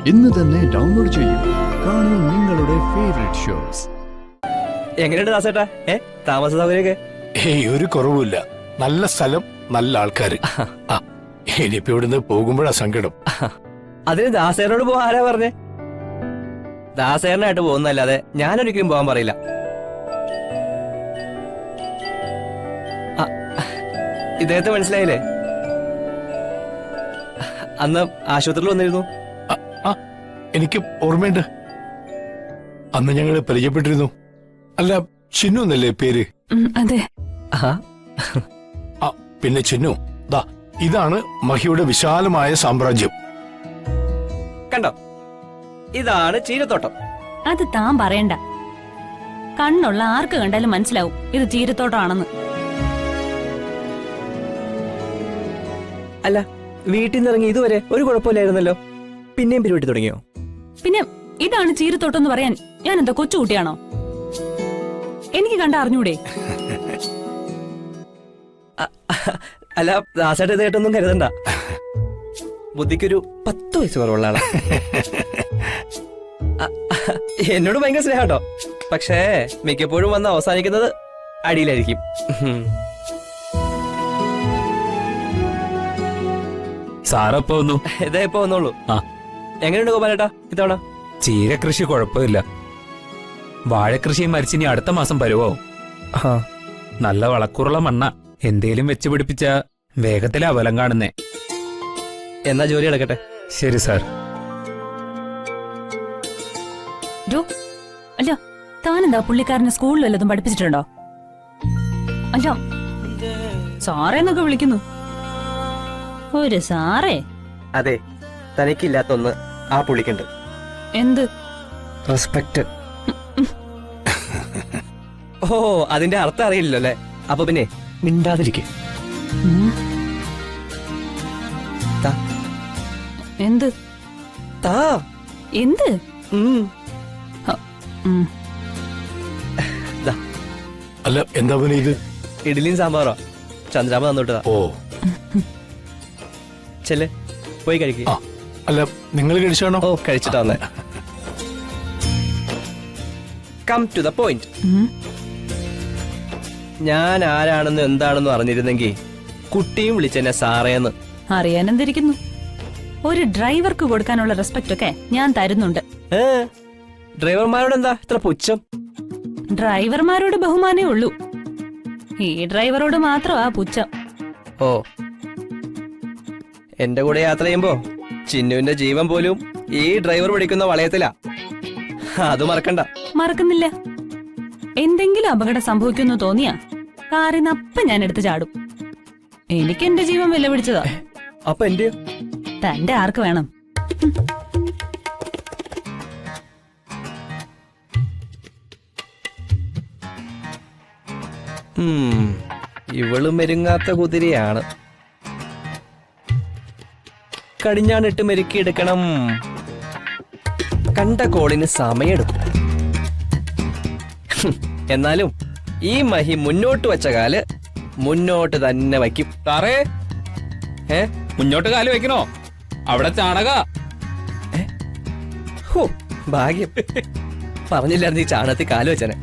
ഇന്ന് തന്നെ ഡൗൺലോഡ് ചെയ്യൂ. കാണൂ നിങ്ങളുടെ ഫേവറേറ്റ് ഷോസ്. എങ്ങനെയുണ്ട് ദാസേട്ടാ താമസ സൗകര്യമൊക്കെ? ഒരു കുറവുമില്ല. നല്ല സ്ഥലം, നല്ല ആൾക്കാര്. ഇനിയിപ്പോ ഇവിടുന്ന് പോകുമ്പോഴാ സങ്കടം. അതിന് ദാസേനോട് പോവാൻ ആരാ പറഞ്ഞേ? ദാസേനായിട്ട് പോകുന്നല്ലാതെ ഞാനൊരിക്കലും പോകാൻ പറയില്ല. ഇദ്ദേഹത്തെ മനസ്സിലായില്ലേ? അന്ന് ആശുപത്രിയിൽ വന്നിരുന്നു. എനിക്ക് ഓർമ്മയുണ്ട്. അന്ന് ഞങ്ങൾ പരിചയപ്പെട്ടിരുന്നു. അല്ല, ചിന്നു എന്നല്ലേ പേര്? അതെ. പിന്നെ ചിന്നു, ദാ ഇതാണ് മഹിയുടെ വിശാലമായ സാമ്രാജ്യം. കണ്ടോ, ഇതാണ് ചീരത്തോട്ടം. അത് താൻ പറയണ്ട. കണ്ണുള്ള ആർക്ക് കണ്ടാലും മനസ്സിലാവും ഇത് ചീരത്തോട്ടമാണെന്ന്. അല്ല, വീട്ടിൽ നിന്ന് ഇറങ്ങി ഇതുവരെ ഒരു കുഴപ്പമില്ലായിരുന്നല്ലോ, പിന്നെയും പരിപാടി തുടങ്ങിയോ? പിന്നെ ഇതാണ് ചീരത്തോട്ടം എന്ന് പറയാൻ ഞാൻ എന്താ കൊച്ചുകുട്ടിയാണോ? എനിക്ക് കണ്ട അറിഞ്ഞൂടെ? അല്ല, ദാസേട്ട ഇതായിട്ടൊന്നും കരുതണ്ട. ബുദ്ധിക്കൊരു 10 വയസ്സ് കുറവുള്ള ആളാ. എന്നോട് ഭയങ്കര സ്നേഹം കേട്ടോ. പക്ഷേ മിക്കപ്പോഴും വന്ന് അവസാനിക്കുന്നത് അടിയിലായിരിക്കും. സാറപ്പോ വന്നു. ഇതേ ഇപ്പൊ വന്നോളൂ. എങ്ങനെയുണ്ട് ഗോപാലേട്ടാ ഇത്തവണ? ചീരകൃഷി കുഴപ്പമില്ല. വാഴകൃഷി മരിച്ചിനി അടുത്ത മാസം പരുവാവും. നല്ല വളക്കൂറുള്ള മണ്ണ. എന്തേലും വെച്ച് പിടിപ്പിച്ച വേഗത്തിലെ അവലം കാണുന്നേ. എന്നാ ജോലി എടുക്കട്ടെ. ശരി സാർ. അല്ല, താനെന്താ പുള്ളിക്കാരനെ സ്കൂളിൽ വല്ലതും പഠിപ്പിച്ചിട്ടുണ്ടോ? അല്ല, സാറേന്നൊക്കെ വിളിക്കുന്നു. ഒരു സാറേ? അതെ, തനിക്കില്ലാത്തൊന്ന് ആ പുള്ളിക്കുണ്ട്. എന്ത്? റെസ്പെക്ട്. ഓ, അതിന്റെ അർത്ഥം അറിയില്ലല്ലോ അല്ലേ? അപ്പൊ പിന്നെ മിണ്ടാതിരിക്കെ. എന്ത്? താ. എന്ത്? അല്ല, എന്താ പിന്നെ ഇത്? ഇഡ്ഡലിയും സാമ്പാറോ? ചന്ദ്രാമ തന്നോട്ടതാ. ഓ, ചെല്ലേ പോയി കഴിക്കുക. അല്ല, നിങ്ങൾ കഴിച്ചാണോ? ഓ, കഴിച്ചിട്ടാ വന്നേ. Come to the point. ഞാൻ ആരാണെന്നും എന്താണെന്നും അറിഞ്ഞിരുന്നെങ്കിൽ കുട്ടിയും വിളിച്ചെന്നെ സാറേന്ന്. അറിയാനെന്തിരിക്കുന്നു? ഒരു ഡ്രൈവർക്ക് കൊടുക്കാനുള്ള റെസ്പെക്ട് ഒക്കെ ഞാൻ തരുന്നുണ്ട്. ഡ്രൈവർമാരോട് എന്താ ഇത്ര പുച്ഛം? ഡ്രൈവർമാരോട് ബഹുമാനേ ഉള്ളൂ. ഈ ഡ്രൈവറോട് മാത്രമാ പുച്ഛം. ഓ, എന്റെ കൂടെ യാത്ര ചെയ്യുമ്പോ ചിന്നുവിന്റെ ജീവൻ പോലും ഈ ഡ്രൈവർ പിടിക്കുന്ന വളയത്തിലാ. അത് മറക്കണ്ട. മറക്കുന്നില്ല. എന്തെങ്കിലും അപകടം സംഭവിക്കുമെന്ന് തോന്നിയാ കാറിന്ന് അപ്പം ഞാൻ എടുത്ത് ചാടും. എനിക്ക് എന്റെ ജീവൻ വില പിടിച്ചതാ. അപ്പൊ എന്റെ തന്റെ ആർക്ക് വേണം? ഇവള് മെരുങ്ങാത്ത കുതിരയാണ്. കടിഞ്ഞാണിട്ട് മെരുക്കിയെടുക്കണം. കണ്ട കോളിന് സമയെടുക്കും. എന്നാലും ഈ മഹി മുന്നോട്ട് വെച്ച കാല് മുന്നോട്ട് തന്നെ വയ്ക്കും. സാറേ, മുന്നോട്ട് കാല് വെക്കണോ? അവിടെ ചാണക. ഭാഗ്യം പറഞ്ഞില്ലായിരുന്നു ഈ ചാണകത്തിൽ കാല് വെച്ചനെ.